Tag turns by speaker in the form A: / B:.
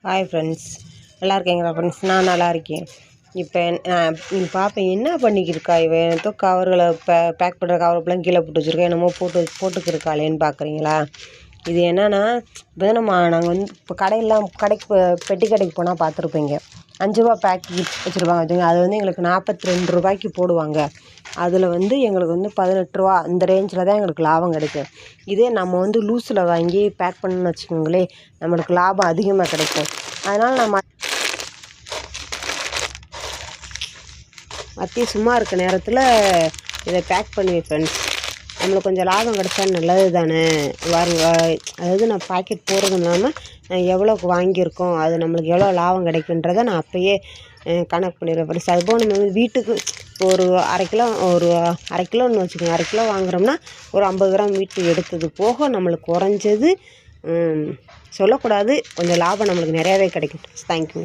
A: Hi friends, நல்லா இருக்கீங்களா friends? நான் நல்லா இருக்கேன். இப்போ நீ பார்ப்பேன் என்ன பண்ணிக்கிருக்கா இவன் ஏதோ கவர்களை பேக் பண்ணுற கவர்லாம் கீழே போட்டு வச்சுருக்கேன், என்னமோ போட்டுக்கிருக்காளேன்னு பார்க்குறீங்களா? இது என்னென்னா, இப்போ நாங்கள் வந்து இப்போ கடைக்கு பெட்டி கடைக்கு போனால் பார்த்துருப்பீங்க, 5 ரூபா பேக்கெட் வச்சுருப்பாங்க வச்சுங்க. அது வந்து எங்களுக்கு 42 ரூபாய்க்கு போடுவாங்க. அதில் வந்து எங்களுக்கு வந்து 18 ரூபா இந்த ரேஞ்சில் தான் எங்களுக்கு லாபம் கிடைக்கும். இதே நம்ம வந்து லூஸில் வாங்கி பேக் பண்ணணும்னு வச்சுக்கோங்களேன், நம்மளுக்கு லாபம் அதிகமாக கிடைக்கும். அதனால் நான் மத்திய சும்மா இருக்க நேரத்தில் இதை பேக் பண்ணுவேன் ஃப்ரெண்ட்ஸ். நம்மளுக்கு கொஞ்சம் லாபம் கிடைச்சா நல்லது தானே. அதாவது நான் பாக்கெட் போடுறதும் இல்லாமல் எவ்வளோக்கு வாங்கியிருக்கோம், அது நம்மளுக்கு எவ்வளோ லாபம் கிடைக்குன்றதை நான் அப்போயே கணக்கு பண்ணிடுவேன் ஃப்ரெண்ட்ஸ். அதுபோல் நம்ம வீட்டுக்கு ஒரு அரை கிலோன்னு வச்சுக்கோங்க, அரை கிலோ வாங்குகிறோம்னா ஒரு 50 கிராம் வீட்டுக்கு எடுத்தது போக நம்மளுக்கு குறைஞ்சது சொல்லக்கூடாது, கொஞ்சம் லாபம் நம்மளுக்கு நிறையாவே கிடைக்கும். தேங்க்யூ.